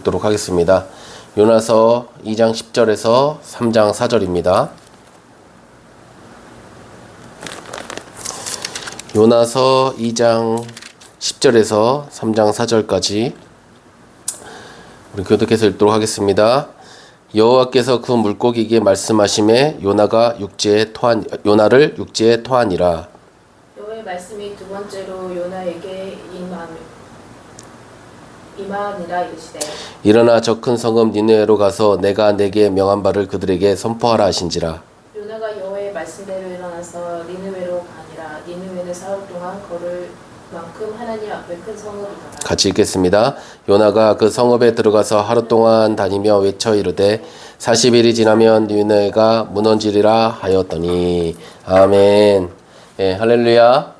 읽도록 하겠습니다. 요나서 2장 10절에서 3장 4절입니다. 요나서 2장 10절에서 3장 4절까지 우리 교독해서 읽도록 하겠습니다. 여호와께서 그 물고기에게 말씀하시매 요나를 육지에 토하니라. 여호와의 말씀이 두 번째로 요나에게 임하니라 이르시되 일어나 저 큰 성읍 니느웨로 가서 내가 내게 명한 바를 그들에게 선포하라 하신지라. 요나가 여호와의 말씀대로 일어나서 니느웨로 가니라. 니느웨는 사흘 동안 걸을 만큼 하나님 앞에 큰 성읍이더라. 같이 읽겠습니다. 요나가 그 성읍에 들어가서 하루 동안 다니며 외쳐 이르되 40일이 지나면 니느웨가 무너지리라 하였더니. 아멘. 예, 할렐루야.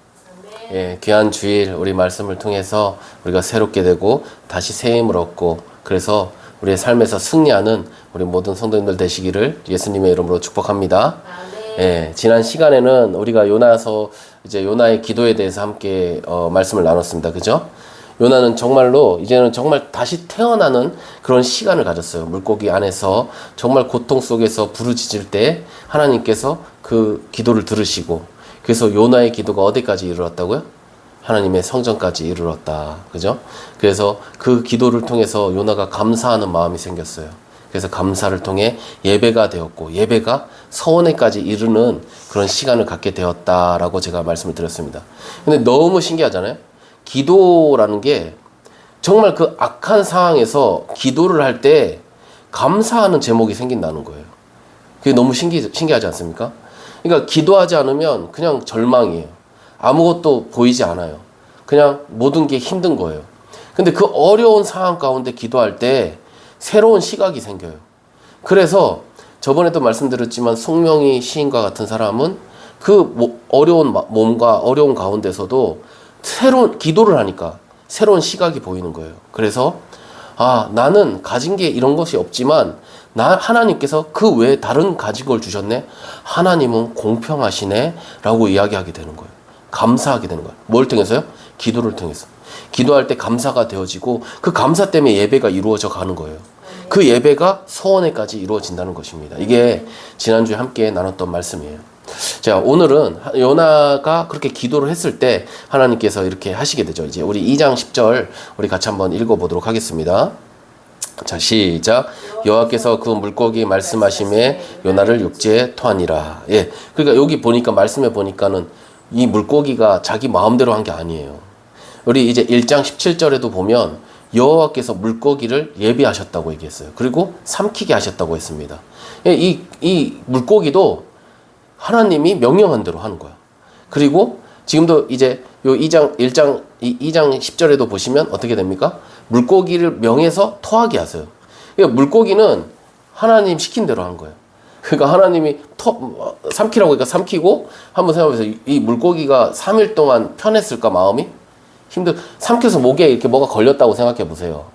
예, 귀한 주일 우리 말씀을 통해서 우리가 새롭게 되고 다시 새 힘을 얻고 그래서 우리의 삶에서 승리하는 우리 모든 성도님들 되시기를 예수님의 이름으로 축복합니다. 예, 지난 시간에는 우리가 요나서 이제 요나의 기도에 대해서 함께 말씀을 나눴습니다. 그죠? 요나는 정말로 이제는 정말 다시 태어나는 그런 시간을 가졌어요. 물고기 안에서 정말 고통 속에서 부르짖을 때 하나님께서 그 기도를 들으시고 그래서 요나의 기도가 어디까지 이르렀다고요? 하나님의 성전까지 이르렀다. 그죠? 그래서 그 기도를 통해서 요나가 감사하는 마음이 생겼어요. 그래서 감사를 통해 예배가 되었고 예배가 서원에까지 이르는 그런 시간을 갖게 되었다라고 제가 말씀을 드렸습니다. 근데 너무 신기하잖아요. 기도라는 게 정말 그 악한 상황에서 기도를 할 때 감사하는 제목이 생긴다는 거예요. 그게 너무 신기하지 않습니까? 그러니까 기도하지 않으면 그냥 절망이에요. 아무것도 보이지 않아요. 그냥 모든 게 힘든 거예요. 근데 그 어려운 상황 가운데 기도할 때 새로운 시각이 생겨요. 그래서 저번에도 말씀드렸지만 송명희 시인과 같은 사람은 그 어려운 몸과 어려운 가운데서도 새로운 기도를 하니까 새로운 시각이 보이는 거예요. 그래서 나는 가진 게 이런 것이 없지만 하나님께서 그 외에 다른 가진 걸 주셨네. 하나님은 공평하시네 라고 이야기하게 되는 거예요. 감사하게 되는 거예요. 뭘 통해서요? 기도를 통해서. 기도할 때 감사가 되어지고 그 감사 때문에 예배가 이루어져 가는 거예요. 그 예배가 서원에까지 이루어진다는 것입니다. 이게 지난주에 함께 나눴던 말씀이에요. 자, 오늘은 요나가 그렇게 기도를 했을 때 하나님께서 이렇게 하시게 되죠. 이제 우리 2장 10절 우리 같이 한번 읽어보도록 하겠습니다. 자, 시작. 여호와께서 그 물고기 말씀하심에 요나를 육지에 토하니라. 예, 그러니까 여기 보니까 말씀해 보니까는 이 물고기가 자기 마음대로 한 게 아니에요. 우리 이제 1장 17절에도 보면 여호와께서 물고기를 예비하셨다고 얘기했어요. 그리고 삼키게 하셨다고 했습니다. 예, 이 물고기도 하나님이 명령한 대로 하는 거야. 그리고 지금도 이제 요 2장 10절에도 보시면 어떻게 됩니까? 물고기를 명해서 토하게 하세요. 그러니까 물고기는 하나님 시킨 대로 한 거예요. 그러니까 하나님이 삼키라고 하니까 삼키고 한번 생각해보세요. 이 물고기가 3일 동안 편했을까 마음이? 삼켜서 목에 이렇게 뭐가 걸렸다고 생각해 보세요.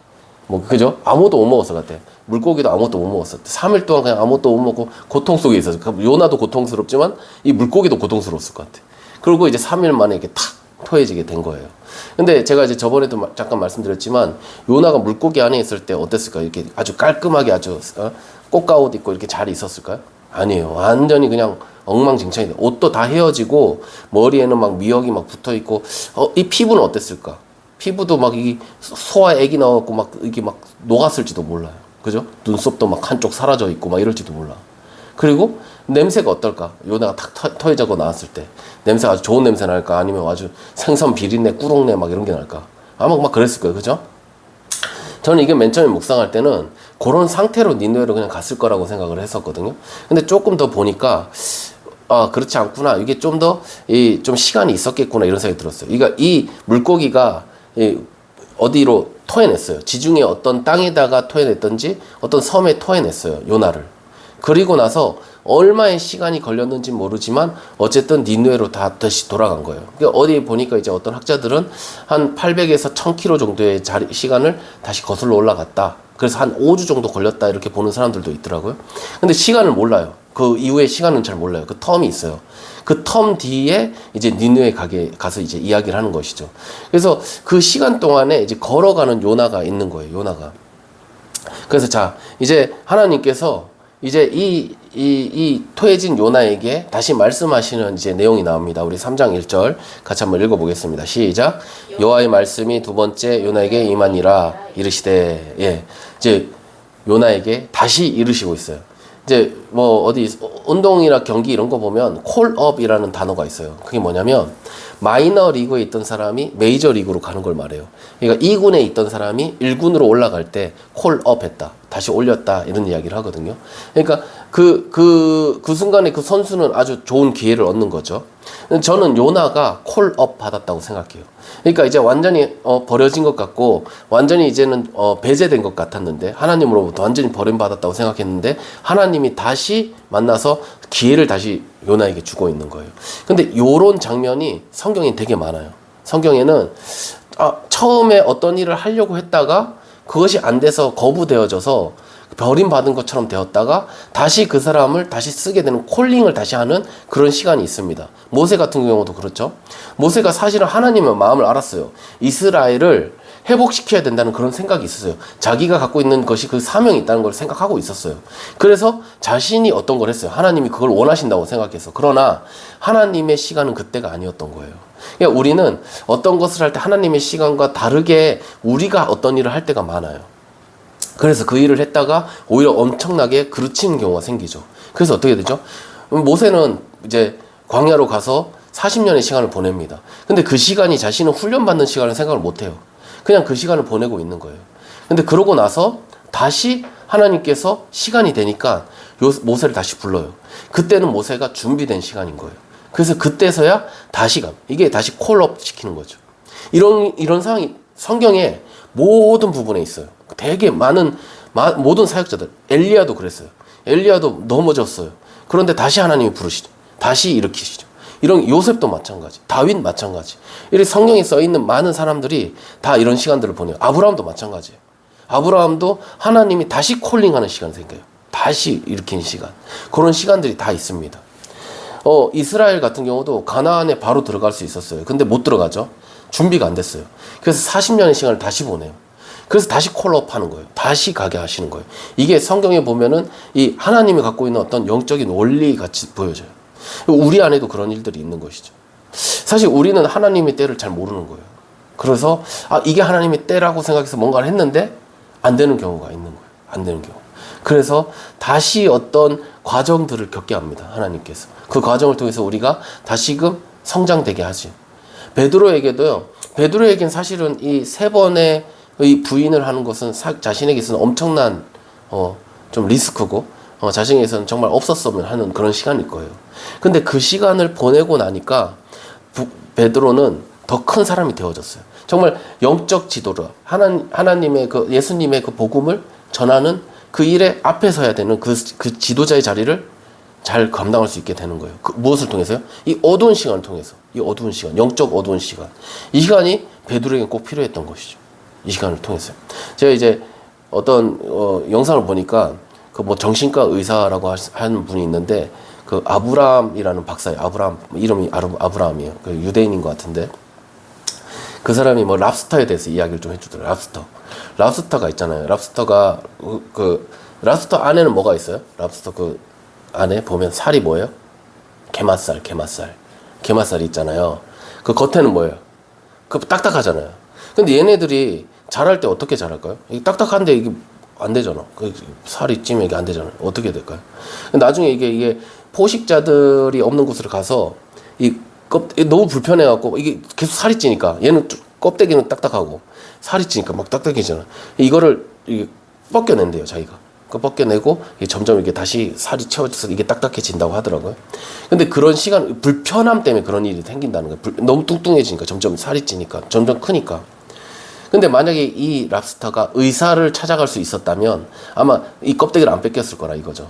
그죠? 아무것도 못 먹었을 것 같아. 물고기도 아무것도 못 먹었어. 3일 동안 그냥 아무것도 못 먹고 고통 속에 있었어. 요나도 고통스럽지만 이 물고기도 고통스러웠을 것 같아. 그리고 이제 3일 만에 이렇게 탁 토해지게 된 거예요. 근데 제가 이제 저번에도 잠깐 말씀드렸지만 요나가 물고기 안에 있을 때 어땠을까요? 이렇게 아주 깔끔하게 아주 꽃가옷 입고 이렇게 잘 있었을까요? 아니에요. 완전히 그냥 엉망진창이 옷도 다 헤어지고 머리에는 막 미역이 막 붙어 있고 이 피부는 어땠을까? 피부도 막 이 소화 액이 나왔고 막 이게 막 녹았을지도 몰라요. 그죠? 눈썹도 막 한쪽 사라져 있고 막 이럴지도 몰라. 그리고 냄새가 어떨까? 요나가 탁 토해지고 나왔을 때 냄새가 아주 좋은 냄새 날까? 아니면 아주 생선 비린내, 꾸룩내 막 이런 게 날까? 아마 막 그랬을 거예요. 그죠? 저는 이게 맨 처음에 묵상할 때는 그런 상태로 니느웨로 그냥 갔을 거라고 생각을 했었거든요. 근데 조금 더 보니까 그렇지 않구나. 이게 좀 더 좀 시간이 있었겠구나 이런 생각이 들었어요. 그러니까 이 물고기가 어디로 토해냈어요. 지중해 어떤 땅에다가 토해냈던지 어떤 섬에 토해냈어요. 요나를. 그리고 나서 얼마의 시간이 걸렸는지 모르지만 어쨌든 니느웨로 다시 돌아간 거예요. 그러니까 어디 보니까 이제 어떤 학자들은 한 800에서 1000km 정도의 시간을 다시 거슬러 올라갔다. 그래서 한 5주 정도 걸렸다 이렇게 보는 사람들도 있더라고요. 근데 시간을 몰라요. 그 이후의 시간은 잘 몰라요. 그 텀이 있어요. 그 텀 뒤에 이제 니느웨 가서 이제 이야기를 하는 것이죠. 그래서 그 시간 동안에 이제 걸어가는 요나가 있는 거예요. 요나가. 그래서 자, 이제 하나님께서 이제 이 토해진 요나에게 다시 말씀하시는 이제 내용이 나옵니다. 우리 3장 1절 같이 한번 읽어보겠습니다. 시작. 여호와의 말씀이 두 번째 요나에게 임하니라 이르시되. 예, 이제 요나에게 다시 이르시고 있어요. 이제 뭐 어디 운동이나 경기 이런 거 보면 콜업이라는 단어가 있어요. 그게 뭐냐면 마이너 리그에 있던 사람이 메이저 리그로 가는 걸 말해요. 그러니까 2군에 있던 사람이 1군으로 올라갈 때 콜업 했다, 다시 올렸다, 이런 이야기를 하거든요. 그러니까 그 순간에 그 선수는 아주 좋은 기회를 얻는 거죠. 저는 요나가 콜업 받았다고 생각해요. 그러니까 이제 완전히 버려진 것 같고 완전히 이제는 배제된 것 같았는데, 하나님으로부터 완전히 버림받았다고 생각했는데 하나님이 다시 만나서 기회를 다시 요나에게 주고 있는 거예요. 근데 요런 장면이 성경에 되게 많아요. 성경에는 처음에 어떤 일을 하려고 했다가 그것이 안 돼서 거부되어져서 버림받은 것처럼 되었다가 다시 그 사람을 다시 쓰게 되는, 콜링을 다시 하는 그런 시간이 있습니다. 모세 같은 경우도 그렇죠. 모세가 사실은 하나님의 마음을 알았어요. 이스라엘을 회복시켜야 된다는 그런 생각이 있었어요. 자기가 갖고 있는 것이 그 사명이 있다는 걸 생각하고 있었어요. 그래서 자신이 어떤 걸 했어요. 하나님이 그걸 원하신다고 생각해서. 그러나 하나님의 시간은 그때가 아니었던 거예요. 그러니까 우리는 어떤 것을 할 때 하나님의 시간과 다르게 우리가 어떤 일을 할 때가 많아요. 그래서 그 일을 했다가 오히려 엄청나게 그르치는 경우가 생기죠. 그래서 어떻게 되죠? 모세는 이제 광야로 가서 40년의 시간을 보냅니다. 근데 그 시간이 자신은 훈련받는 시간을 생각을 못해요. 그냥 그 시간을 보내고 있는 거예요. 근데 그러고 나서 다시 하나님께서 시간이 되니까 모세를 다시 불러요. 그때는 모세가 준비된 시간인 거예요. 그래서 그때서야 다시 이게 다시 콜업 시키는 거죠. 이런 상황이 성경에 모든 부분에 있어요. 되게 많은 모든 사역자들, 엘리야도 그랬어요. 엘리야도 넘어졌어요. 그런데 다시 하나님이 부르시죠. 다시 일으키시죠. 이런 요셉도 마찬가지, 다윗 마찬가지. 이렇게 성경에 써 있는 많은 사람들이 다 이런 시간들을 보내요. 아브라함도 마찬가지예요. 아브라함도 하나님이 다시 콜링하는 시간이 생겨요. 다시 일으키는 시간. 그런 시간들이 다 있습니다. 이스라엘 같은 경우도 가나안에 바로 들어갈 수 있었어요. 근데 못 들어가죠. 준비가 안 됐어요. 그래서 40년의 시간을 다시 보내요. 그래서 다시 콜업 하는 거예요. 다시 가게 하시는 거예요. 이게 성경에 보면은 이 하나님이 갖고 있는 어떤 영적인 원리 같이 보여져요. 우리 안에도 그런 일들이 있는 것이죠. 사실 우리는 하나님의 때를 잘 모르는 거예요. 그래서 이게 하나님의 때라고 생각해서 뭔가를 했는데 안 되는 경우가 있는 거예요. 안 되는 경우. 그래서 다시 어떤 과정들을 겪게 합니다. 하나님께서. 그 과정을 통해서 우리가 다시금 성장되게 하죠. 베드로에게도요. 베드로에겐 사실은 이 3번의 이 부인을 하는 것은 자신에게 있어서 엄청난 좀 리스크고 자신에게서는 정말 없었으면 하는 그런 시간일 거예요. 근데 그 시간을 보내고 나니까 베드로는 더 큰 사람이 되어졌어요. 정말 영적 지도를 하나님의 그 예수님의 그 복음을 전하는 그 일에 앞에 서야 되는 그 지도자의 자리를 잘 감당할 수 있게 되는 거예요. 무엇을 통해서요? 이 어두운 시간을 통해서. 이 어두운 시간, 영적 어두운 시간. 이 시간이 베드로에게 꼭 필요했던 것이죠. 이 시간을 통해서요. 제가 이제 어떤 영상을 보니까 그 뭐 정신과 의사라고 하는 분이 있는데 그 아브라함이라는 박사예요. 이름이 아브라함이에요. 그 유대인인 것 같은데 그 사람이 뭐 랍스터에 대해서 이야기를 좀 해주더라고요. 랍스터가 있잖아요. 랍스터 안에는 뭐가 있어요? 랍스터 그 안에 보면 살이 뭐예요? 게맛살이 있잖아요. 그 겉에는 뭐예요? 그 딱딱하잖아요. 근데 얘네들이 자랄 때 어떻게 자랄까요? 이게 딱딱한데 이게 안 되잖아. 그 살이 찌면 이게 안 되잖아요. 어떻게 될까요? 나중에 이게 포식자들이 없는 곳으로 가서 너무 불편해갖고 이게 계속 살이 찌니까 얘는 껍데기는 딱딱하고 살이 찌니까 막 딱딱해지잖아. 이거를 벗겨낸대요, 자기가. 벗겨내고 점점 이게 다시 살이 채워져서 이게 딱딱해진다고 하더라고요. 근데 그런 시간, 불편함 때문에 그런 일이 생긴다는 거예요. 너무 뚱뚱해지니까 점점 살이 찌니까 점점 크니까. 근데 만약에 이 랍스터가 의사를 찾아갈 수 있었다면 아마 이 껍데기를 안 뺏겼을 거라 이거죠.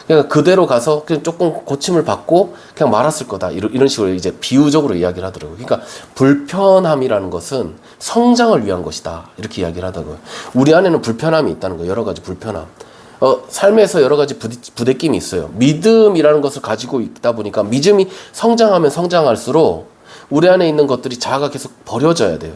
그러니까 그대로 가서 그냥 조금 고침을 받고 그냥 말았을 거다. 이런 식으로 이제 비유적으로 이야기를 하더라고요. 그러니까 불편함이라는 것은 성장을 위한 것이다. 이렇게 이야기를 하더라고요. 우리 안에는 불편함이 있다는 거예요. 여러 가지 불편함. 삶에서 여러 가지 부대낌이 있어요. 믿음이라는 것을 가지고 있다 보니까 믿음이 성장하면 성장할수록 우리 안에 있는 것들이 자아가 계속 버려져야 돼요.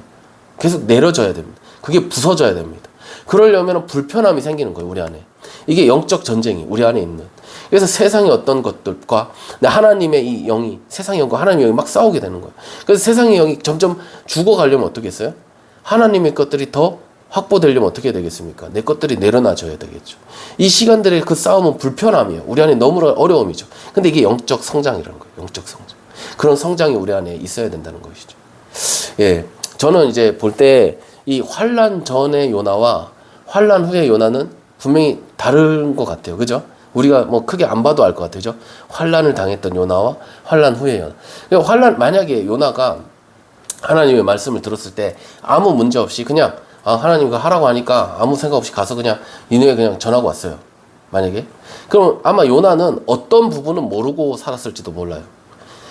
계속 내려져야 됩니다. 그게 부서져야 됩니다. 그러려면 불편함이 생기는 거예요, 우리 안에. 이게 영적 전쟁이 우리 안에 있는. 그래서 세상의 어떤 것들과 하나님의 이 영이, 세상의 영과 하나님의 영이 막 싸우게 되는 거예요. 그래서 세상의 영이 점점 죽어가려면 어떻게 했어요? 하나님의 것들이 더 확보되려면 어떻게 되겠습니까? 내 것들이 내려놔줘야 되겠죠. 이 시간들의 그 싸움은 불편함이에요. 우리 안에 너무 어려움이죠. 근데 이게 영적 성장이라는 거예요. 영적 성장. 그런 성장이 우리 안에 있어야 된다는 것이죠. 예, 저는 이제 볼 때 이 환난 전의 요나와 환난 후의 요나는 분명히 다른 것 같아요. 그죠? 우리가 뭐 크게 안 봐도 알 것 같아요. 그죠? 환난을 당했던 요나와 환난 후의 요나. 그러니까 만약에 요나가 하나님의 말씀을 들었을 때 아무 문제 없이 그냥 하나님과 하라고 하니까 아무 생각 없이 가서 그냥 니네에 그냥 전하고 왔어요. 만약에. 그럼 아마 요나는 어떤 부분은 모르고 살았을지도 몰라요.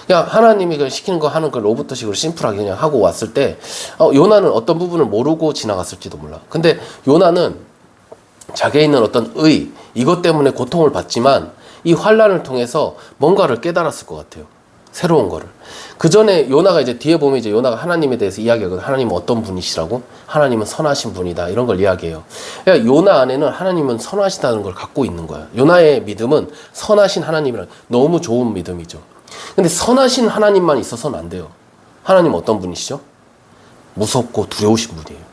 그냥 하나님이 그 시키는 거 하는 걸 로봇식으로 심플하게 그냥 하고 왔을 때 요나는 어떤 부분을 모르고 지나갔을지도 몰라. 근데 요나는 자기에 있는 어떤 이것 때문에 고통을 받지만 이 환난을 통해서 뭔가를 깨달았을 것 같아요. 새로운 거를. 그 전에 요나가 이제 뒤에 보면 이제 요나가 하나님에 대해서 이야기하거든. 하나님은 어떤 분이시라고? 하나님은 선하신 분이다. 이런 걸 이야기해요. 그러니까 요나 안에는 하나님은 선하시다는 걸 갖고 있는 거야. 요나의 믿음은 선하신 하나님이란 너무 좋은 믿음이죠. 근데 선하신 하나님만 있어서는 안 돼요. 하나님 어떤 분이시죠? 무섭고 두려우신 분이에요.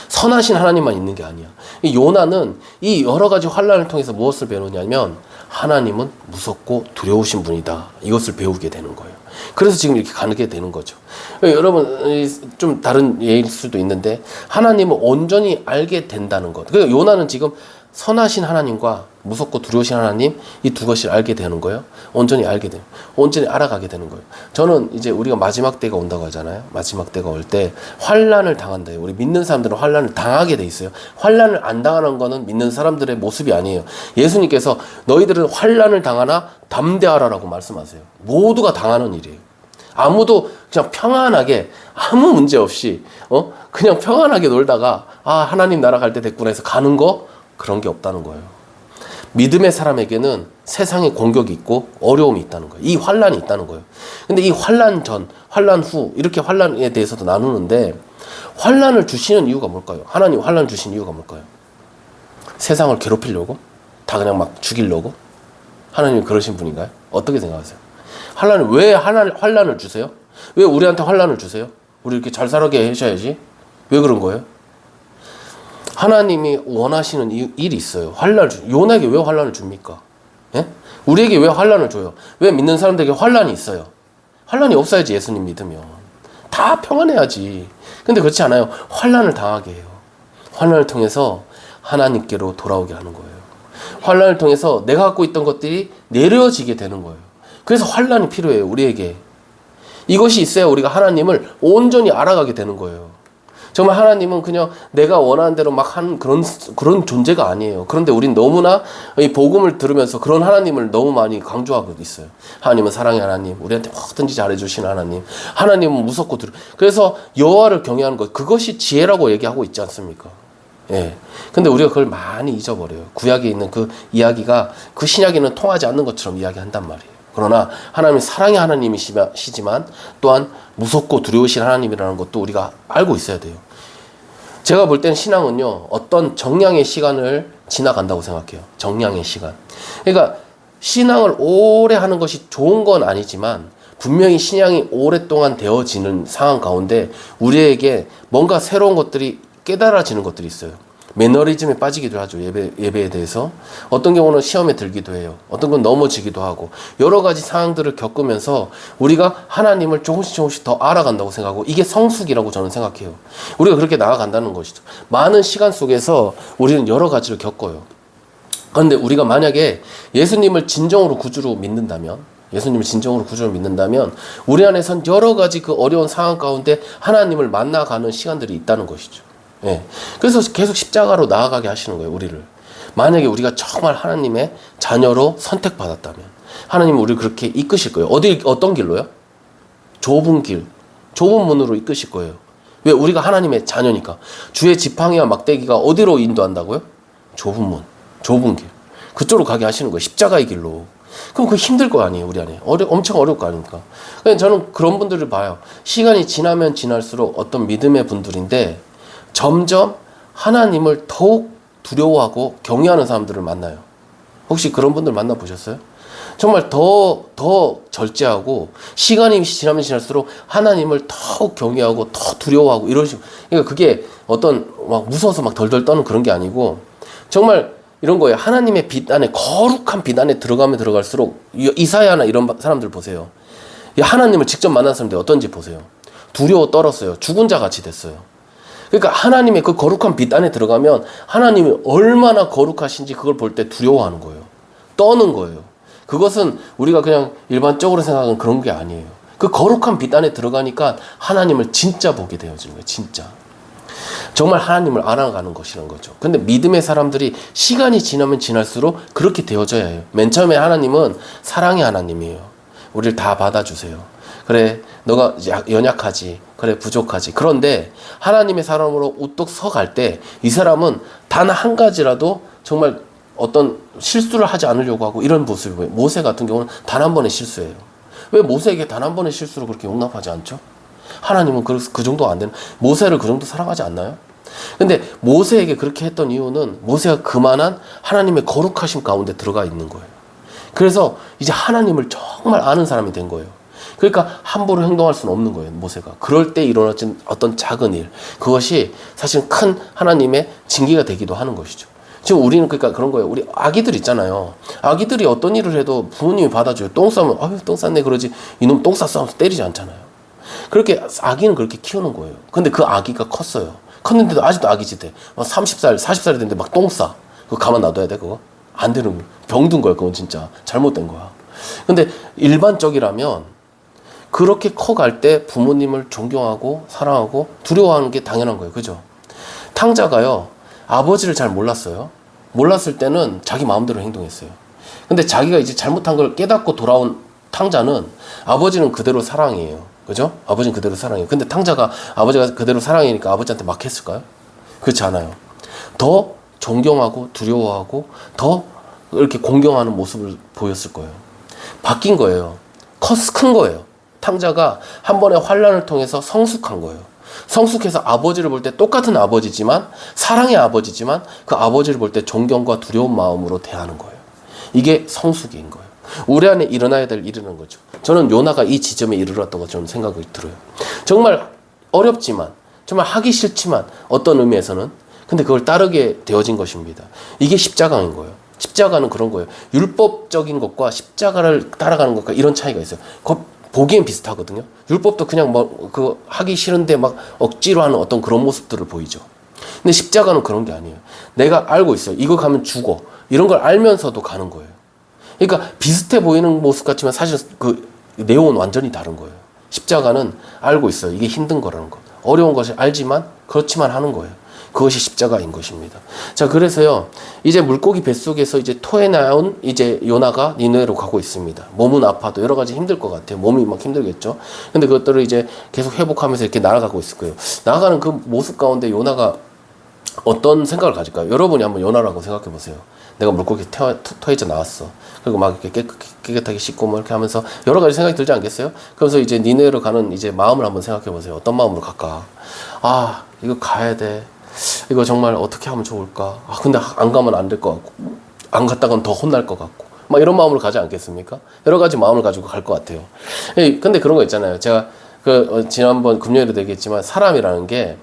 선하신 하나님만 있는 게 아니야. 이 요나는 이 여러 가지 환난을 통해서 무엇을 배우냐면 하나님은 무섭고 두려우신 분이다. 이것을 배우게 되는 거예요. 그래서 지금 이렇게 가게 되는 거죠. 여러분 좀 다른 예일 수도 있는데 하나님을 온전히 알게 된다는 것. 그러니까 요나는 지금 선하신 하나님과 무섭고 두려우신 하나님 이 두 것을 알게 되는 거예요. 온전히 알게 돼요. 온전히 알아가게 되는 거예요. 저는 이제 우리가 마지막 때가 온다고 하잖아요. 마지막 때가 올 때 환난을 당한다. 우리 믿는 사람들은 환난을 당하게 돼 있어요. 환난을 안 당하는 거는 믿는 사람들의 모습이 아니에요. 예수님께서 너희들은 환난을 당하나 담대하라라고 말씀하세요. 모두가 당하는 일이에요. 아무도 그냥 평안하게 아무 문제 없이 그냥 평안하게 놀다가 하나님 나라 갈 때 됐구나 해서 가는 거 그런 게 없다는 거예요. 믿음의 사람에게는 세상에 공격이 있고 어려움이 있다는 거예요. 이 환난이 있다는 거예요. 근데 이 환난 전, 환난 후 이렇게 환난에 대해서도 나누는데 환난을 주시는 이유가 뭘까요? 하나님 환난 주신 이유가 뭘까요? 세상을 괴롭히려고? 다 그냥 막 죽이려고? 하나님 그러신 분인가요? 어떻게 생각하세요? 왜 환난을 주세요? 왜 우리한테 환난을 주세요? 우리 이렇게 잘 살게 하셔야지. 왜 그런 거예요? 하나님이 원하시는 일이 있어요. 요나에게 왜 환난을 줍니까? 예? 우리에게 왜 환난을 줘요? 왜 믿는 사람들에게 환난이 있어요? 환난이 없어야지 예수님 믿으면. 다 평안해야지. 근데 그렇지 않아요. 환난을 당하게 해요. 환난을 통해서 하나님께로 돌아오게 하는 거예요. 환난을 통해서 내가 갖고 있던 것들이 내려지게 되는 거예요. 그래서 환난이 필요해요. 우리에게. 이것이 있어야 우리가 하나님을 온전히 알아가게 되는 거예요. 정말 하나님은 그냥 내가 원하는 대로 막 하는 그런 존재가 아니에요. 그런데 우린 너무나 이 복음을 들으면서 그런 하나님을 너무 많이 강조하고 있어요. 하나님은 사랑의 하나님, 우리한테 뭐든지 잘해주시는 하나님, 하나님은 무섭고 그래서 여호와를 경외하는 것, 그것이 지혜라고 얘기하고 있지 않습니까? 예. 근데 우리가 그걸 많이 잊어버려요. 구약에 있는 그 이야기가 그 신약에는 통하지 않는 것처럼 이야기한단 말이에요. 그러나 하나님은 사랑의 하나님이시지만 또한 무섭고 두려우신 하나님이라는 것도 우리가 알고 있어야 돼요. 제가 볼 땐 신앙은요, 어떤 정량의 시간을 지나간다고 생각해요. 정량의 시간. 그러니까 신앙을 오래 하는 것이 좋은 건 아니지만 분명히 신앙이 오랫동안 되어지는 상황 가운데 우리에게 뭔가 새로운 것들이 깨달아지는 것들이 있어요. 매너리즘에 빠지기도 하죠. 예배에 대해서. 어떤 경우는 시험에 들기도 해요. 어떤 건 넘어지기도 하고 여러 가지 상황들을 겪으면서 우리가 하나님을 조금씩 더 알아간다고 생각하고 이게 성숙이라고 저는 생각해요. 우리가 그렇게 나아간다는 것이죠. 많은 시간 속에서 우리는 여러 가지를 겪어요. 그런데 우리가 만약에 예수님을 진정으로 구주로 믿는다면 우리 안에선 여러 가지 그 어려운 상황 가운데 하나님을 만나가는 시간들이 있다는 것이죠. 예. 그래서 계속 십자가로 나아가게 하시는 거예요, 우리를. 만약에 우리가 정말 하나님의 자녀로 선택받았다면 하나님은 우리를 그렇게 이끄실 거예요. 어떤 길로요? 좁은 문으로 이끄실 거예요. 왜? 우리가 하나님의 자녀니까. 주의 지팡이와 막대기가 어디로 인도한다고요? 좁은 길. 그쪽으로 가게 하시는 거예요. 십자가의 길로. 그럼 그거 힘들 거 아니에요, 우리 안에. 엄청 어려울 거 아닙니까? 그러니까 저는 그런 분들을 봐요. 시간이 지나면 지날수록 어떤 믿음의 분들인데 점점 하나님을 더욱 두려워하고 경외하는 사람들을 만나요. 혹시 그런 분들 만나보셨어요? 정말 더 절제하고 시간이 지나면 지날수록 하나님을 더 경외하고 더 두려워하고 이런 식으로. 그러니까 그게 어떤 막 무서워서 막 덜덜 떠는 그런 게 아니고 정말 이런 거예요. 하나님의 빛 안에, 거룩한 빛 안에 들어가면 들어갈수록 이사야나 이런 사람들 보세요. 하나님을 직접 만난 사람들이 어떤지 보세요. 두려워 떨었어요. 죽은 자 같이 됐어요. 그러니까 하나님의 그 거룩한 빛 안에 들어가면 하나님이 얼마나 거룩하신지 그걸 볼 때 두려워하는 거예요. 떠는 거예요. 그것은 우리가 그냥 일반적으로 생각하는 그런 게 아니에요. 그 거룩한 빛 안에 들어가니까 하나님을 진짜 보게 되어지는 거예요. 진짜. 정말 하나님을 알아가는 것이라는 거죠. 근데 믿음의 사람들이 시간이 지나면 지날수록 그렇게 되어져야 해요. 맨 처음에 하나님은 사랑의 하나님이에요. 우리를 다 받아주세요. 그래, 너가 연약하지. 그래, 부족하지. 그런데 하나님의 사람으로 우뚝 서갈 때 이 사람은 단 한 가지라도 정말 어떤 실수를 하지 않으려고 하고 이런 모습을 보여요. 모세 같은 경우는 단 한 번의 실수예요. 왜 모세에게 단 한 번의 실수로 그렇게 용납하지 않죠? 하나님은 그 정도 안 되는, 모세를 그 정도 사랑하지 않나요? 근데 모세에게 그렇게 했던 이유는 모세가 그만한 하나님의 거룩하심 가운데 들어가 있는 거예요. 그래서 이제 하나님을 정말 아는 사람이 된 거예요. 그러니까 함부로 행동할 수는 없는 거예요, 모세가. 그럴 때 일어나진 어떤 작은 일, 그것이 사실 큰 하나님의 징계가 되기도 하는 것이죠. 지금 우리는 그러니까 그런 거예요. 우리 아기들 있잖아요. 아기들이 어떤 일을 해도 부모님이 받아줘요. 똥 싸면 아유 똥 쌌네 그러지, 이놈 똥 쌌어 하면서 때리지 않잖아요. 그렇게 아기는 그렇게 키우는 거예요. 근데 그 아기가 컸어요. 컸는데도 아직도 아기짓대. 막 30살, 40살이 됐는데 막 똥 싸. 그거 가만 놔둬야 돼, 그거? 안 되는 거예요. 병든 거야, 그건 진짜. 잘못된 거야. 근데 일반적이라면 그렇게 커갈 때 부모님을 존경하고 사랑하고 두려워하는 게 당연한 거예요. 그죠? 탕자가요, 아버지를 잘 몰랐어요. 몰랐을 때는 자기 마음대로 행동했어요. 근데 자기가 이제 잘못한 걸 깨닫고 돌아온 탕자는 아버지는 그대로 사랑이에요. 그죠? 아버지는 그대로 사랑해요. 근데 탕자가 아버지가 그대로 사랑이니까 아버지한테 막 했을까요? 그렇지 않아요. 더 존경하고 두려워하고 더 이렇게 공경하는 모습을 보였을 거예요. 바뀐 거예요. 큰 거예요. 탕자가 한 번의 환난을 통해서 성숙한 거예요. 성숙해서 아버지를 볼 때 똑같은 아버지지만, 사랑의 아버지지만 그 아버지를 볼 때 존경과 두려운 마음으로 대하는 거예요. 이게 성숙인 거예요. 우리 안에 일어나야 될 일이라는 거죠. 저는 요나가 이 지점에 이르렀다고 저는 생각이 들어요. 정말 어렵지만, 정말 하기 싫지만 어떤 의미에서는, 근데 그걸 따르게 되어진 것입니다. 이게 십자가인 거예요. 십자가는 그런 거예요. 율법적인 것과 십자가를 따라가는 것과 이런 차이가 있어요. 보기엔 비슷하거든요. 율법도 그냥 그 하기 싫은데 막 억지로 하는 어떤 그런 모습들을 보이죠. 근데 십자가는 그런 게 아니에요. 내가 알고 있어요. 이거 가면 죽어. 이런 걸 알면서도 가는 거예요. 그러니까 비슷해 보이는 모습 같지만 사실 그 내용은 완전히 다른 거예요. 십자가는 알고 있어요. 이게 힘든 거라는 거. 어려운 것을 알지만 그렇지만 하는 거예요. 그것이 십자가인 것입니다. 자, 그래서요, 이제 물고기 뱃속에서 이제 토해 나온 이제 요나가 니느웨로 가고 있습니다. 몸은 아파도 여러 가지 힘들 것 같아요. 몸이 막 힘들겠죠. 근데 그것들을 이제 계속 회복하면서 이렇게 날아가고 있을 거예요. 나아가는 그 모습 가운데 요나가 어떤 생각을 가질까요? 여러분이 한번 요나라고 생각해 보세요. 내가 물고기 토해져 나왔어. 그리고 막 이렇게 깨끗하게 씻고 뭐 이렇게 하면서 여러 가지 생각이 들지 않겠어요? 그래서 이제 니느웨로 가는 이제 마음을 한번 생각해 보세요. 어떤 마음으로 갈까? 아, 이거 가야 돼. 이거 정말 어떻게 하면 좋을까? 아, 근데 안 가면 안 될 것 같고, 안 갔다가는 더 혼날 것 같고, 막 이런 마음으로 가지 않겠습니까? 여러 가지 마음을 가지고 갈 것 같아요. 근데 그런 거 있잖아요. 제가 지난번 금요일에도 얘기했지만 사람이라는 게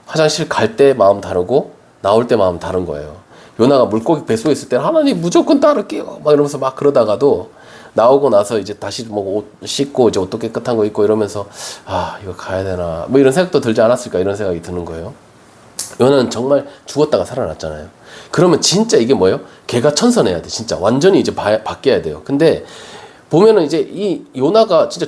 화장실 갈 때 마음 다르고 나올 때 마음 다른 거예요. 요나가 물고기 뱃속에 있을 때는 하나님 무조건 따를게요 막 이러면서 막 그러다가도 나오고 나서 이제 다시 뭐 옷 씻고 이제 옷도 깨끗한 거 입고 이러면서 아, 이거 가야 되나 뭐 이런 생각도 들지 않았을까 이런 생각이 드는 거예요. 요나는 정말 죽었다가 살아났잖아요. 그러면 진짜 이게 뭐예요? 걔가 천선해야 돼. 진짜 완전히 이제 바뀌어야 돼요. 근데 보면은 이제 이 요나가 진짜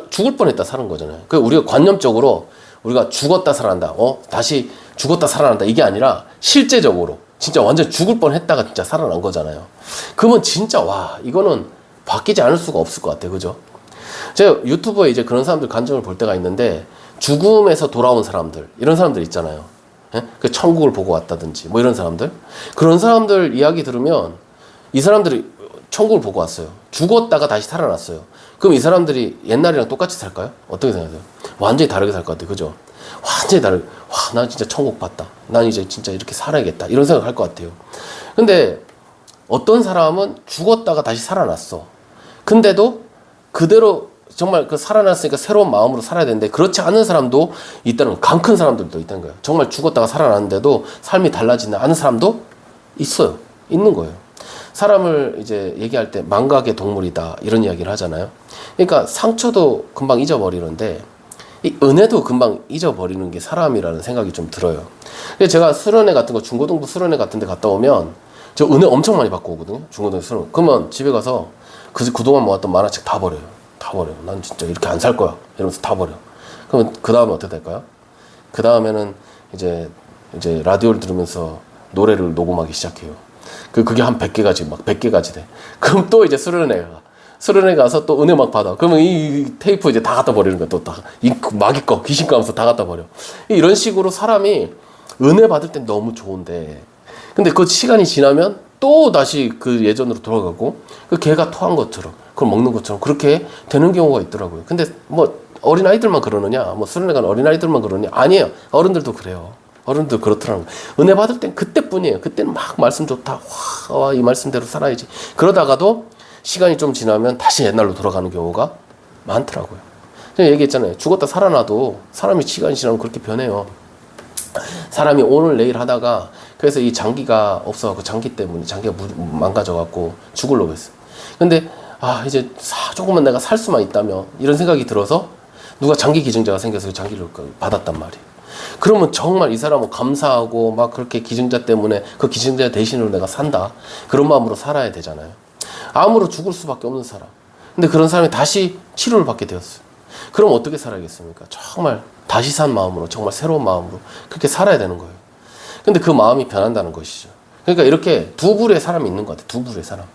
죽을 뻔했다 사는 거잖아요. 그 우리가 관념적으로 우리가 죽었다 살아난다, 다시 죽었다 살아난다 이게 아니라 실제적으로 진짜 완전 죽을 뻔했다가 진짜 살아난 거잖아요. 그러면 진짜 와, 이거는 바뀌지 않을 수가 없을 것 같아요. 그죠? 제가 유튜브에 이제 그런 사람들 간증을 볼 때가 있는데 죽음에서 돌아온 사람들, 이런 사람들 있잖아요. 예? 그 천국을 보고 왔다든지 뭐 이런 사람들, 그런 사람들 이야기 들으면 이 사람들이 천국을 보고 왔어요. 죽었다가 다시 살아났어요. 그럼 이 사람들이 옛날이랑 똑같이 살까요? 어떻게 생각하세요? 완전히 다르게 살 것 같아요. 그죠? 완전히 다르게. 와, 난 진짜 천국 봤다. 난 이제 진짜 이렇게 살아야겠다. 이런 생각 할 것 같아요. 근데 어떤 사람은 죽었다가 다시 살아났어. 근데도 그대로 정말 그 살아났으니까 새로운 마음으로 살아야 되는데 그렇지 않은 사람도 있다는 거예요. 강 큰 사람들도 있다는 거예요. 정말 죽었다가 살아났는데도 삶이 달라지지 않은 사람도 있어요. 있는 거예요. 사람을 이제 얘기할 때 망각의 동물이다 이런 이야기를 하잖아요. 그러니까 상처도 금방 잊어버리는데 이 은혜도 금방 잊어버리는 게 사람이라는 생각이 좀 들어요. 그래서 제가 수련회 같은 거 중고등부 수련회 같은 데 갔다 오면 저 은혜 엄청 많이 받고 오거든요. 중고등부 수련회. 그러면 집에 가서 그동안 모았던 만화책 다 버려요. 다 버려요. 난 진짜 이렇게 안 살 거야. 이러면서 다 버려. 그러면 그 다음에 어떻게 될까요? 그 다음에는 이제 라디오를 들으면서 노래를 녹음하기 시작해요. 그게 한 100개가지 막 100개가지 돼. 그럼 또 이제 수련회 가서 또 은혜 막 받아. 그러면 이 테이프 이제 다 갖다 버리는 거야. 또 다 마귀 거 귀신 까면서 다 갖다 버려. 이런 식으로 사람이 은혜 받을 땐 너무 좋은데 근데 그 시간이 지나면 또 다시 그 예전으로 돌아가고 그 개가 토한 것처럼 그걸 먹는 것처럼 그렇게 되는 경우가 있더라고요. 근데 뭐 어린 아이들만 그러느냐, 뭐 수련회 가는 어린 아이들만 그러느냐, 아니에요. 어른들도 그래요. 어른들 그렇더라고요. 은혜 받을 땐 그때뿐이에요. 그때는 막 말씀 좋다. 와, 이 말씀대로 살아야지. 그러다가도 시간이 좀 지나면 다시 옛날로 돌아가는 경우가 많더라고요. 제가 얘기했잖아요. 죽었다 살아나도 사람이 시간이 지나면 그렇게 변해요. 사람이 오늘 내일 하다가 그래서 이 장기가 없어갖고 장기 때문에 장기가 망가져갖고 죽으려고 했어요. 근데 이제 조금만 내가 살 수만 있다면 이런 생각이 들어서 누가 장기 기증자가 생겨서 그 장기를 받았단 말이에요. 그러면 정말 이 사람은 감사하고 막 그렇게 기증자 때문에 그 기증자 대신으로 내가 산다. 그런 마음으로 살아야 되잖아요. 암으로 죽을 수밖에 없는 사람. 근데 그런 사람이 다시 치료를 받게 되었어요. 그럼 어떻게 살아야겠습니까? 정말 다시 산 마음으로, 정말 새로운 마음으로 그렇게 살아야 되는 거예요. 근데 그 마음이 변한다는 것이죠. 그러니까 이렇게 두 부류의 사람이 있는 것 같아요. 두 부류의 사람.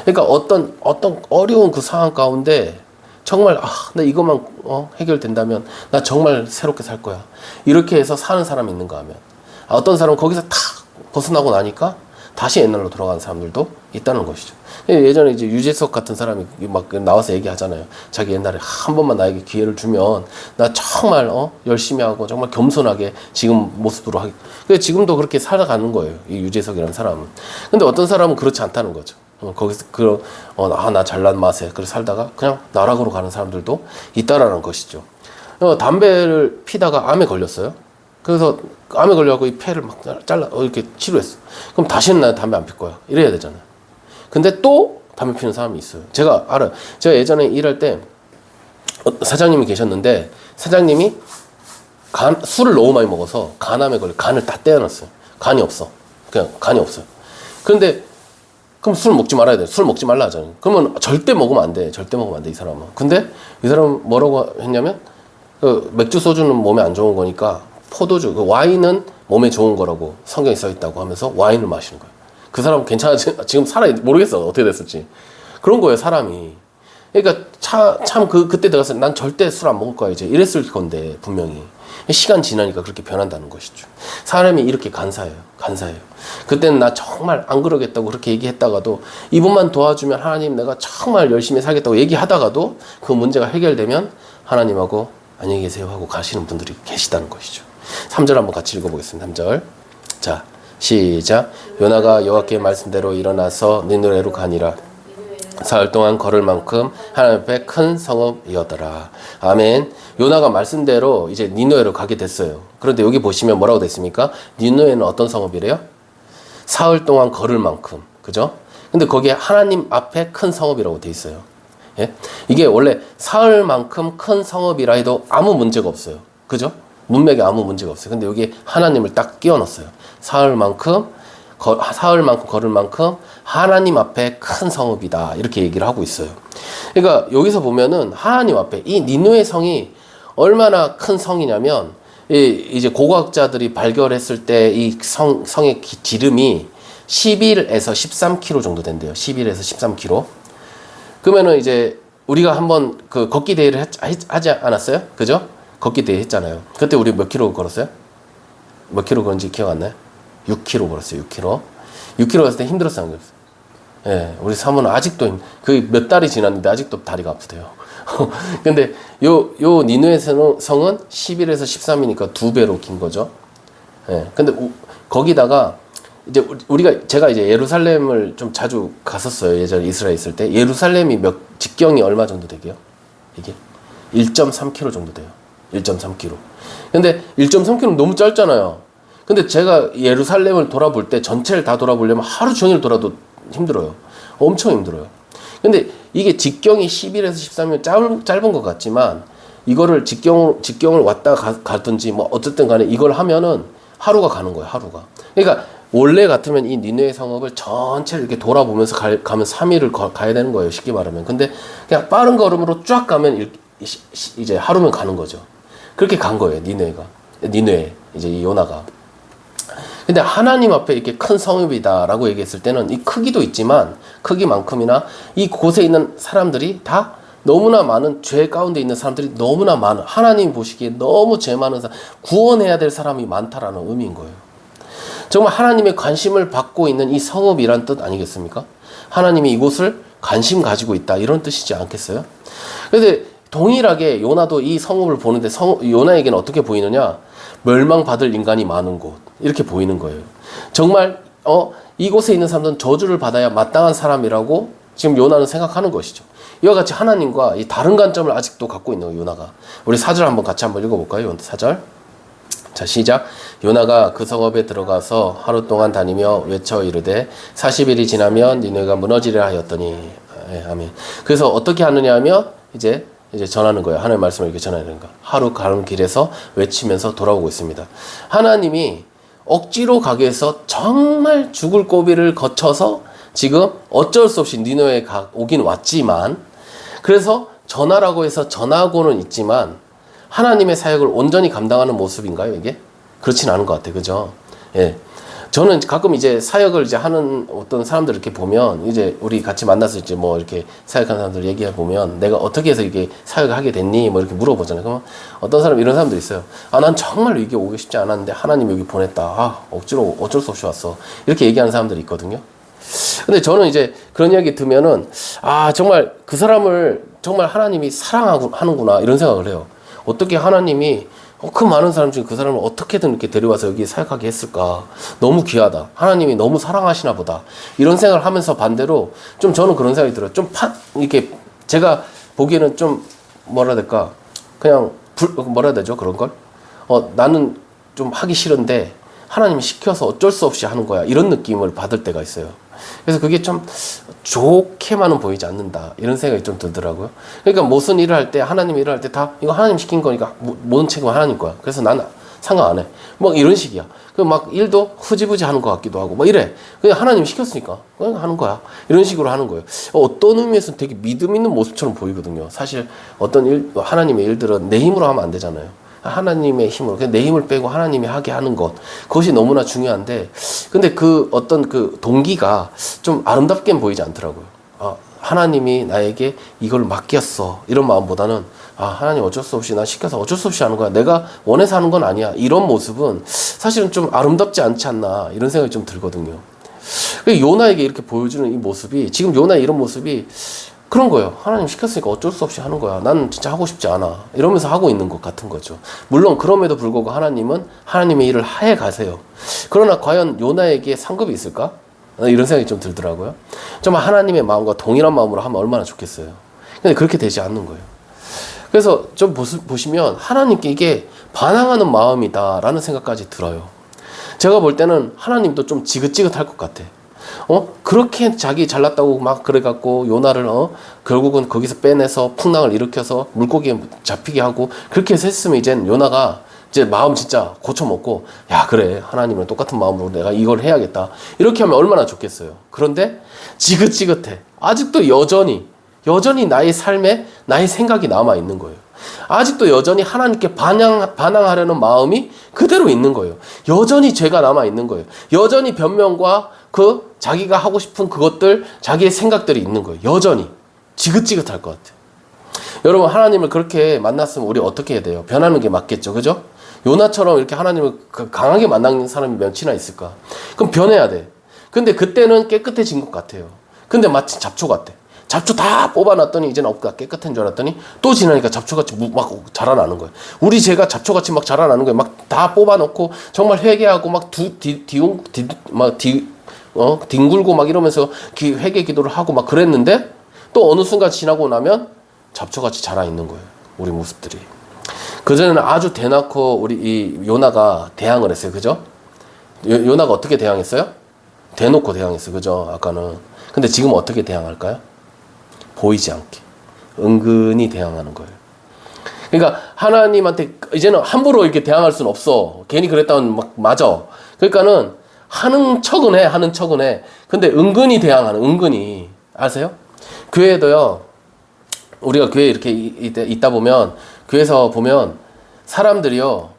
그러니까 어떤 어려운 그 상황 가운데 정말 나 이것만 해결된다면 나 정말 새롭게 살 거야. 이렇게 해서 사는 사람이 있는가 하면 어떤 사람은 거기서 탁 벗어나고 나니까 다시 옛날로 돌아가는 사람들도 있다는 것이죠. 예전에 이제 유재석 같은 사람이 막 나와서 얘기하잖아요. 자기 옛날에 한 번만 나에게 기회를 주면 나 정말 열심히 하고 정말 겸손하게 지금 모습으로 하기. 그래서 지금도 그렇게 살아가는 거예요. 이 유재석이라는 사람은. 근데 어떤 사람은 그렇지 않다는 거죠. 거기서 나 잘난 맛에 그렇게 살다가 그냥 나락으로 가는 사람들도 있다라는 것이죠. 담배를 피다가 암에 걸렸어요. 그래서 암에 걸려갖고 이 폐를 막 잘라 이렇게 치료했어. 그럼 다시는 나 담배 안 필 거야. 이래야 되잖아요. 근데 또 담배 피는 사람이 있어요. 제가 알아요. 제가 예전에 일할 때 사장님이 계셨는데 사장님이 술을 너무 많이 먹어서 간암에 걸려 간을 다 떼어놨어요. 간이 없어. 그냥 간이 없어요. 그런데 그럼 술 먹지 말아야 돼. 술 먹지 말라 하잖아요. 그러면 절대 먹으면 안 돼. 절대 먹으면 안 돼, 이 사람은. 근데 이 사람은 뭐라고 했냐면 맥주 소주는 몸에 안 좋은 거니까 포도주, 와인은 몸에 좋은 거라고 성경에 써 있다고 하면서 와인을 마시는 거예요. 그 사람 괜찮아지 지금 모르겠어 어떻게 됐을지. 그런 거예요, 사람이. 그러니까 참 그때 내가 난 절대 술 안 먹을 거야 이제 이랬을 건데 분명히 시간 지나니까 그렇게 변한다는 것이죠. 사람이 이렇게 간사해요. 그때는 나 정말 안 그러겠다고 그렇게 얘기했다가도 이분만 도와주면 하나님 내가 정말 열심히 살겠다고 얘기하다가도 그 문제가 해결되면 하나님하고 안녕히 계세요 하고 가시는 분들이 계시다는 것이죠. 3절 한번 같이 읽어보겠습니다. 3절. 자, 시작. 요나가 여호와께의 말씀대로 일어나서 니느웨로 가니라. 사흘 동안 걸을 만큼 하나님 앞에 큰 성읍이었더라. 아멘. 요나가 말씀대로 이제 니느웨로 가게 됐어요. 그런데 여기 보시면 뭐라고 됐습니까? 니느웨는 어떤 성읍이래요? 사흘 동안 걸을 만큼. 그죠? 근데 거기에 하나님 앞에 큰 성읍이라고 돼 있어요. 예? 이게 원래 사흘만큼 큰 성읍이라 해도 아무 문제가 없어요. 그죠? 문맥에 아무 문제가 없어요. 근데 여기 하나님을 딱 끼워 넣었어요. 사흘만큼 걸을 만큼 하나님 앞에 큰 성읍이다. 이렇게 얘기를 하고 있어요. 그러니까 여기서 보면은 하나님 앞에 이 니느웨 성이 얼마나 큰 성이냐면 이제 고고학자들이 발견했을 때 이 성의 지름이 11에서 13km 정도 된대요. 11에서 13km. 그러면은 이제 우리가 한번 그 걷기 대회를 하지 않았어요? 그죠? 걷기 대회 했잖아요. 그때 우리 몇 킬로 걸었어요? 몇 킬로 걸은지 기억 안 나요? 6킬로 걸었어요. 6킬로. 6킬로 갔을 때 힘들었어요. 안 그랬어요? 예, 우리 사모는 아직도 그 몇 달이 지났는데 아직도 다리가 아프대요. 근데 요 니느웨 성은 11에서 13이니까 2배로 긴 거죠. 예. 근데 거기다가 이제 제가 이제 예루살렘을 좀 자주 갔었어요. 예전에 이스라엘 있을 때. 예루살렘이 직경이 얼마 정도 되게요? 이게 1.3km 정도 돼요. 1.3km. 근데 1.3km 너무 짧잖아요. 근데 제가 예루살렘을 돌아볼 때 전체를 다 돌아보려면 하루 종일 돌아도 힘들어요. 엄청 힘들어요. 근데 이게 직경이 11에서 13일 짧은 것 같지만 이거를 직경을 왔다 가든지 뭐 어쨌든 간에 이걸 하면은 하루가 가는 거예요. 하루가. 그러니까 원래 같으면 이 니느웨 성읍을 전체를 이렇게 돌아보면서 가면 3일을 가야 되는 거예요. 쉽게 말하면. 근데 그냥 빠른 걸음으로 쫙 가면 이제 하루면 가는 거죠. 그렇게 간 거예요. 니느웨 이제 이 요나가. 근데 하나님 앞에 이렇게 큰 성읍이다라고 얘기했을 때는 이 크기도 있지만 크기만큼이나 이 곳에 있는 사람들이 다 너무나 많은 죄 가운데 있는 사람들이 너무나 많은, 하나님 보시기에 너무 죄 많은 사람, 구원해야 될 사람이 많다라는 의미인 거예요. 정말 하나님의 관심을 받고 있는 이 성읍이란 뜻 아니겠습니까? 하나님이 이곳을 관심 가지고 있다 이런 뜻이지 않겠어요? 그런데 동일하게 요나도 이 성읍을 보는데 요나에게는 어떻게 보이느냐? 멸망받을 인간이 많은 곳 이렇게 보이는 거예요. 정말 이곳에 있는 사람들은 저주를 받아야 마땅한 사람이라고 지금 요나는 생각하는 것이죠. 이와 같이 하나님과 이 다른 관점을 아직도 갖고 있는 거예요. 요나가. 우리 4절 한번 같이 한번 읽어볼까요? 4절. 자, 시작. 요나가 그 성읍에 들어가서 하루 동안 다니며 외쳐 이르되 40일이 지나면 니네가 무너지리라 하였더니. 아멘. 그래서 어떻게 하느냐 하면 이제 전하는 거예요. 하나님의 말씀을 이렇게 전하는 거. 하루 가는 길에서 외치면서 돌아오고 있습니다. 하나님이 억지로 가게 해서 정말 죽을 고비를 거쳐서 지금 어쩔 수 없이 니느웨에 오긴 왔지만, 그래서 전하라고 해서 전하고는 있지만 하나님의 사역을 온전히 감당하는 모습인가요, 이게? 그렇진 않은 것 같아요. 그죠? 예. 저는 가끔 이제 사역을 이제 하는 어떤 사람들 이렇게 보면, 이제 우리 같이 만나서 이제 뭐 이렇게 사역하는 사람들 얘기해 보면, 내가 어떻게 해서 이게 사역을 하게 됐니? 뭐 이렇게 물어보잖아요. 그러면 어떤 사람, 이런 사람도 있어요. 아, 난 정말로 이게 오기 쉽지 않았는데 하나님 여기 보냈다. 아, 억지로 어쩔 수 없이 왔어. 이렇게 얘기하는 사람들이 있거든요. 근데 저는 이제 그런 이야기 들으면은, 아, 정말 그 사람을 정말 하나님이 사랑하는구나 이런 생각을 해요. 어떻게 하나님이 그 많은 사람 중에 그 사람을 어떻게든 이렇게 데려와서 여기 사역하게 했을까? 너무 귀하다. 하나님이 너무 사랑하시나 보다. 이런 생각을 하면서 반대로 좀 저는 그런 생각이 들어요. 이렇게 제가 보기에는 좀 뭐라 해야 될까? 그냥 뭐라 해야 되죠? 그런 걸? 나는 좀 하기 싫은데 하나님이 시켜서 어쩔 수 없이 하는 거야. 이런 느낌을 받을 때가 있어요. 그래서 그게 좀 좋게만은 보이지 않는다 이런 생각이 좀 들더라고요. 그러니까 무슨 일을 할 때, 하나님 일을 할 때 다 이거 하나님 시킨 거니까 모든 책임은 하나님 거야. 그래서 나는 상관 안 해. 뭐 이런 식이야. 그 막 일도 흐지부지 하는 것 같기도 하고 막 이래. 그냥 하나님 시켰으니까 그냥 하는 거야. 이런 식으로 하는 거예요. 어떤 의미에서는 되게 믿음 있는 모습처럼 보이거든요. 사실 어떤 하나님의 일들은 내 힘으로 하면 안 되잖아요. 하나님의 힘으로, 그냥 내 힘을 빼고 하나님이 하게 하는 것, 그것이 너무나 중요한데, 근데 그 어떤 그 동기가 좀 아름답게 보이지 않더라고요. 하나님이 나에게 이걸 맡겼어, 이런 마음보다는 하나님 어쩔 수 없이 나 시켜서 어쩔 수 없이 하는 거야, 내가 원해서 하는 건 아니야, 이런 모습은 사실은 좀 아름답지 않지 않나 이런 생각이 좀 들거든요. 요나에게 이렇게 보여주는 이 모습이, 지금 요나의 이런 모습이 그런 거예요. 하나님 시켰으니까 어쩔 수 없이 하는 거야. 나는 진짜 하고 싶지 않아. 이러면서 하고 있는 것 같은 거죠. 물론 그럼에도 불구하고 하나님은 하나님의 일을 해 가세요. 그러나 과연 요나에게 상급이 있을까? 이런 생각이 좀 들더라고요. 정말 하나님의 마음과 동일한 마음으로 하면 얼마나 좋겠어요. 근데 그렇게 되지 않는 거예요. 그래서 좀 보시면 하나님께 이게 반항하는 마음이다라는 생각까지 들어요. 제가 볼 때는 하나님도 좀 지긋지긋할 것 같아. 그렇게 자기 잘났다고 막 그래갖고 요나를 결국은 거기서 빼내서 풍랑을 일으켜서 물고기에 잡히게 하고 그렇게 해서 했으면 이젠 요나가 이제 마음 진짜 고쳐먹고, 야, 그래, 하나님은 똑같은 마음으로 내가 이걸 해야겠다 이렇게 하면 얼마나 좋겠어요. 그런데 지긋지긋해. 아직도 여전히 나의 삶에 나의 생각이 남아있는 거예요. 아직도 여전히 하나님께 반항하려는 마음이 그대로 있는 거예요. 여전히 죄가 남아있는 거예요. 여전히 변명과 그 자기가 하고 싶은 그것들, 자기의 생각들이 있는 거예요. 여전히 지긋지긋할 것 같아요. 여러분, 하나님을 그렇게 만났으면 우리 어떻게 해야 돼요? 변하는 게 맞겠죠, 그죠? 요나처럼 이렇게 하나님을 강하게 만나는 사람이 몇이나 있을까? 그럼 변해야 돼. 근데 그때는 깨끗해진 것 같아요. 근데 마치 잡초 같아. 잡초 다 뽑아놨더니 이제는 없다 깨끗한 줄 알았더니 또 지나니까 잡초같이 막 자라나는 거예요. 우리 제가 잡초같이 막 자라나는 거예요. 막 다 뽑아놓고 정말 회개하고 막 뒹굴고 막 이러면서 회개 기도를 하고 막 그랬는데 또 어느 순간 지나고 나면 잡초같이 자라 있는 거예요. 우리 모습들이. 그전에는 아주 대놓고 우리 이 요나가 대항을 했어요. 그죠? 요나가 어떻게 대항했어요? 대놓고 대항했어요. 그죠? 아까는. 근데 지금 어떻게 대항할까요? 보이지 않게. 은근히 대항하는 거예요. 그러니까 하나님한테 이제는 함부로 이렇게 대항할 수는 없어. 괜히 그랬다면 막 맞아. 그러니까는 하는 척은 해. 근데 은근히 대항하는, 은근히. 아세요? 교회도요, 우리가 교회에 이렇게 있다 보면, 교회에서 보면 사람들이요,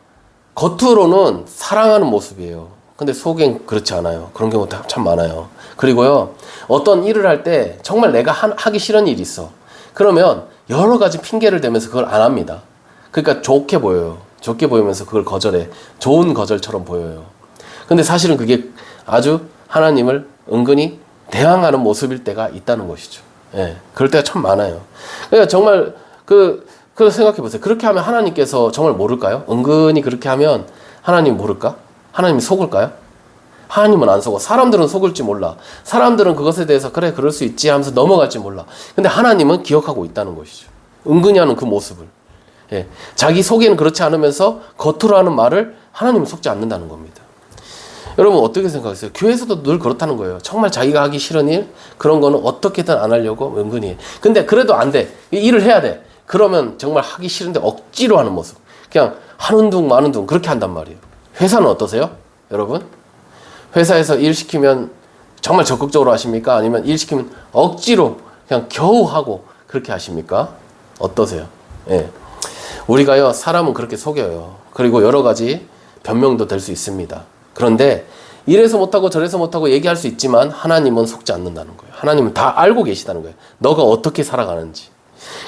겉으로는 사랑하는 모습이에요. 근데 속엔 그렇지 않아요. 그런 경우도 참 많아요. 그리고요, 어떤 일을 할 때 정말 내가 하기 싫은 일이 있어. 그러면 여러 가지 핑계를 대면서 그걸 안 합니다. 그러니까 좋게 보여요. 좋게 보이면서 그걸 거절해. 좋은 거절처럼 보여요. 근데 사실은 그게 아주 하나님을 은근히 대항하는 모습일 때가 있다는 것이죠. 예, 그럴 때가 참 많아요. 그러니까 정말 그 생각해 보세요. 그렇게 하면 하나님께서 정말 모를까요? 은근히 그렇게 하면 하나님 모를까? 하나님이 속을까요? 하나님은 안 속아. 사람들은 속을지 몰라. 사람들은 그것에 대해서 그래 그럴 수 있지 하면서 넘어갈지 몰라. 근데 하나님은 기억하고 있다는 것이죠. 은근히 하는 그 모습을. 예, 자기 속에는 그렇지 않으면서 겉으로 하는 말을 하나님은 속지 않는다는 겁니다. 여러분 어떻게 생각하세요? 교회에서도 늘 그렇다는 거예요. 정말 자기가 하기 싫은 일 그런 거는 어떻게든 안 하려고 은근히 해. 근데 그래도 안 돼. 이 일을 해야 돼. 그러면 정말 하기 싫은데 억지로 하는 모습. 그냥 하는 둥 마는 둥 그렇게 한단 말이에요. 회사는 어떠세요? 여러분? 회사에서 일 시키면 정말 적극적으로 하십니까? 아니면 일 시키면 억지로 그냥 겨우 하고 그렇게 하십니까? 어떠세요? 예. 우리가요, 사람은 그렇게 속여요. 그리고 여러 가지 변명도 될 수 있습니다. 그런데 이래서 못하고 저래서 못하고 얘기할 수 있지만 하나님은 속지 않는다는 거예요. 하나님은 다 알고 계시다는 거예요. 너가 어떻게 살아가는지.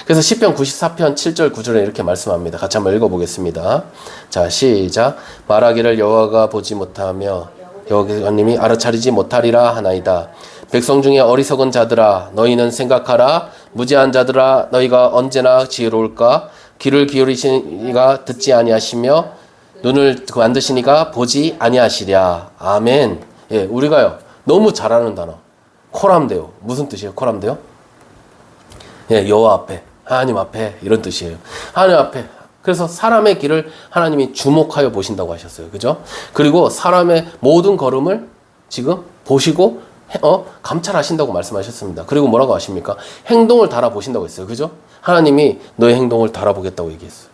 그래서 시편 94편 7절 9절에 이렇게 말씀합니다. 같이 한번 읽어보겠습니다. 자, 시작. 말하기를 여호와가 보지 못하며 여호와님이 알아차리지 못하리라 하나이다. 백성 중에 어리석은 자들아 너희는 생각하라. 무지한 자들아 너희가 언제나 지혜로울까. 귀를 기울이시니가 듣지 아니하시며 눈을 만드시니가 보지 아니하시랴. 아멘. 예, 우리가요 너무 잘하는 단어 코람데오. 무슨 뜻이에요? 코람데오? 예, 여호와 앞에, 하나님 앞에 이런 뜻이에요. 하나님 앞에. 그래서 사람의 길을 하나님이 주목하여 보신다고 하셨어요. 그죠? 그리고 사람의 모든 걸음을 지금 보시고 감찰하신다고 말씀하셨습니다. 그리고 뭐라고 하십니까? 행동을 달아보신다고 했어요. 그죠? 하나님이 너의 행동을 달아보겠다고 얘기했어요.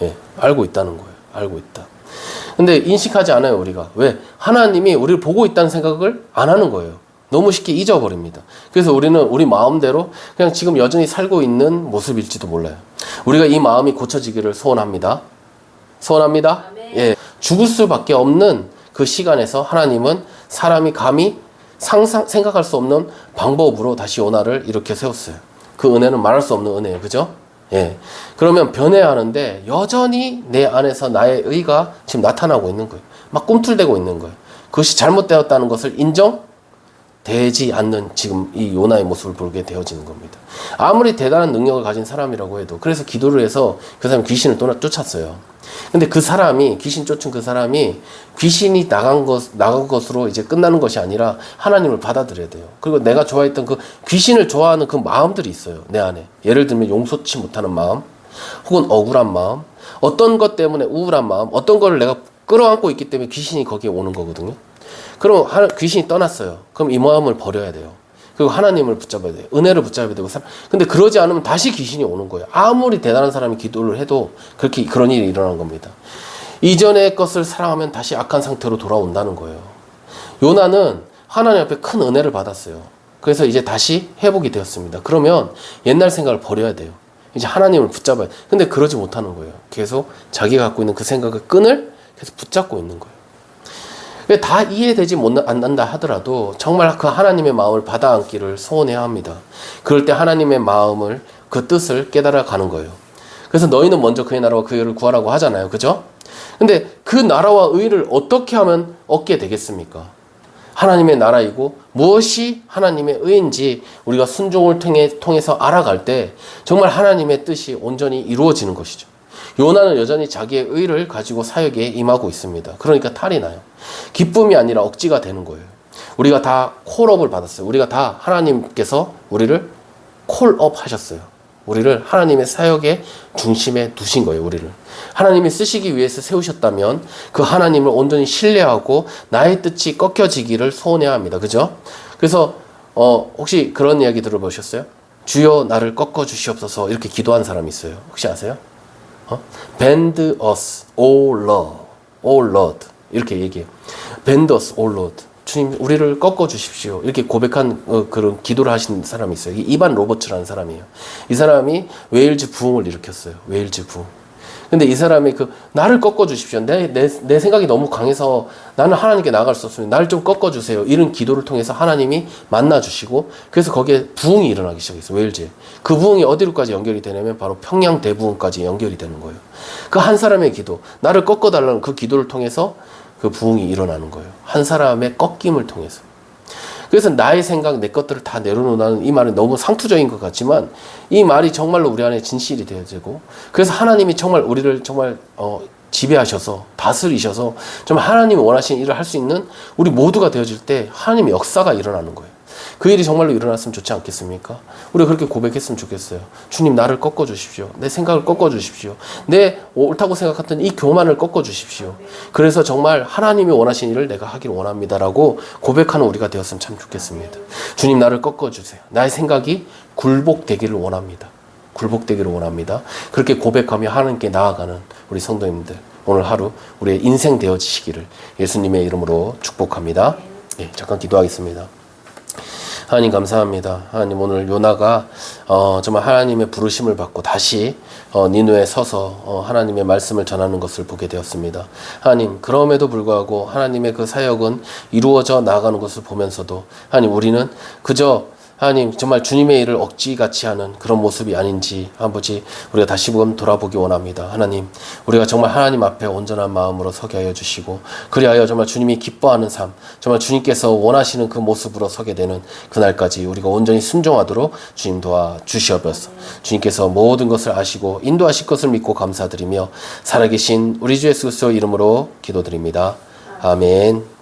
예, 알고 있다는 거예요. 알고 있다. 근데 인식하지 않아요, 우리가. 왜? 하나님이 우리를 보고 있다는 생각을 안 하는 거예요. 너무 쉽게 잊어버립니다. 그래서 우리는 우리 마음대로 그냥 지금 여전히 살고 있는 모습일지도 몰라요. 우리가 이 마음이 고쳐지기를 소원합니다. 소원합니다. 예, 죽을 수밖에 없는 그 시간에서 하나님은 사람이 감히 생각할 수 없는 방법으로 다시 요나를 이렇게 세웠어요. 그 은혜는 말할 수 없는 은혜예요. 그죠? 예. 그러면 변해야 하는데 여전히 내 안에서 나의 의가 지금 나타나고 있는 거예요. 막 꿈틀대고 있는 거예요. 그것이 잘못되었다는 것을 인정되지 않는 지금 이 요나의 모습을 보게 되어지는 겁니다. 아무리 대단한 능력을 가진 사람이라고 해도 그래서 기도를 해서 그 사람이 귀신을 쫓았어요. 근데 그 사람이 귀신 쫓은 그 사람이 귀신이 나간 것으로 이제 끝나는 것이 아니라 하나님을 받아들여야 돼요. 그리고 내가 좋아했던 그 귀신을 좋아하는 그 마음들이 있어요. 내 안에. 예를 들면 용서치 못하는 마음, 혹은 억울한 마음, 어떤 것 때문에 우울한 마음, 어떤 거를 내가 끌어안고 있기 때문에 귀신이 거기에 오는 거거든요. 그럼 귀신이 떠났어요. 그럼 이 마음을 버려야 돼요. 그리고 하나님을 붙잡아야 돼요. 은혜를 붙잡아야 되고. 근데 그러지 않으면 다시 귀신이 오는 거예요. 아무리 대단한 사람이 기도를 해도 그런 일이 일어나는 겁니다. 이전의 것을 사랑하면 다시 악한 상태로 돌아온다는 거예요. 요나는 하나님 앞에 큰 은혜를 받았어요. 그래서 이제 다시 회복이 되었습니다. 그러면 옛날 생각을 버려야 돼요. 이제 하나님을 붙잡아야 돼요. 근데 그러지 못하는 거예요. 계속 자기가 갖고 있는 그 생각의 끈을 계속 붙잡고 있는 거예요. 다 이해되지 않는다 하더라도 정말 그 하나님의 마음을 받아 안기를 소원해야 합니다. 그럴 때 하나님의 마음을, 그 뜻을 깨달아 가는 거예요. 그래서 너희는 먼저 그의 나라와 그 의를 구하라고 하잖아요. 그죠? 근데 그 나라와 의를 어떻게 하면 얻게 되겠습니까? 하나님의 나라이고 무엇이 하나님의 의인지 우리가 순종을 통해서 알아갈 때 정말 하나님의 뜻이 온전히 이루어지는 것이죠. 요나는 여전히 자기의 의를 가지고 사역에 임하고 있습니다. 그러니까 탈이 나요. 기쁨이 아니라 억지가 되는 거예요. 우리가 다 콜업을 받았어요. 우리가 다 하나님께서 우리를 콜업 하셨어요. 우리를 하나님의 사역의 중심에 두신 거예요. 우리를 하나님이 쓰시기 위해서 세우셨다면 그 하나님을 온전히 신뢰하고 나의 뜻이 꺾여지기를 소원해야 합니다. 그죠? 그래서 혹시 그런 이야기 들어보셨어요? 주여 나를 꺾어 주시옵소서 이렇게 기도한 사람이 있어요. 혹시 아세요? Bend us, O Lord, O Lord 이렇게 얘기해요. Bend us, O Lord. 주님 우리를 꺾어 주십시오. 이렇게 고백한 그런 기도를 하신 사람이 있어요. 이반 로버츠라는 사람이에요. 이 사람이 웨일즈 부흥을 일으켰어요. 웨일즈 부흥. 근데 이 사람이 나를 꺾어 주십시오. 내 생각이 너무 강해서 나는 하나님께 나아갈 수 없으니 나를 좀 꺾어 주세요. 이런 기도를 통해서 하나님이 만나 주시고 그래서 거기에 부흥이 일어나기 시작했어요. 웨일즈에. 그 부흥이 어디로까지 연결이 되냐면 바로 평양 대부흥까지 연결이 되는 거예요. 그 한 사람의 기도, 나를 꺾어 달라는 그 기도를 통해서 그 부흥이 일어나는 거예요. 한 사람의 꺾임을 통해서. 그래서 나의 생각, 내 것들을 다 내려놓는 이 말은 너무 상투적인 것 같지만 이 말이 정말로 우리 안에 진실이 되어지고 그래서 하나님이 정말 우리를 정말 지배하셔서 다스리셔서 정말 하나님이 원하시는 일을 할 수 있는 우리 모두가 되어질 때 하나님의 역사가 일어나는 거예요. 그 일이 정말로 일어났으면 좋지 않겠습니까? 우리가 그렇게 고백했으면 좋겠어요. 주님 나를 꺾어 주십시오. 내 생각을 꺾어 주십시오. 내 옳다고 생각했던 이 교만을 꺾어 주십시오. 그래서 정말 하나님이 원하시는 일을 내가 하길 원합니다라고 고백하는 우리가 되었으면 참 좋겠습니다. 주님 나를 꺾어 주세요. 나의 생각이 굴복되기를 원합니다. 굴복되기를 원합니다. 그렇게 고백하며 하나님께 나아가는 우리 성도님들 오늘 하루 우리의 인생 되어지시기를 예수님의 이름으로 축복합니다. 네, 잠깐 기도하겠습니다. 하나님 감사합니다. 하나님 오늘 요나가 정말 하나님의 부르심을 받고 다시 니느웨에 서서 하나님의 말씀을 전하는 것을 보게 되었습니다. 하나님 그럼에도 불구하고 하나님의 그 사역은 이루어져 나가는 것을 보면서도 하나님 우리는 그저 하나님 정말 주님의 일을 억지같이 하는 그런 모습이 아닌지 아버지 우리가 다시 한번 돌아보기 원합니다. 하나님 우리가 정말 하나님 앞에 온전한 마음으로 서게 하여 주시고 그리하여 정말 주님이 기뻐하는 삶 정말 주님께서 원하시는 그 모습으로 서게 되는 그날까지 우리가 온전히 순종하도록 주님 도와주시옵소서. 주님께서 모든 것을 아시고 인도하실 것을 믿고 감사드리며 살아계신 우리 주 예수 그리스도 이름으로 기도드립니다. 아멘.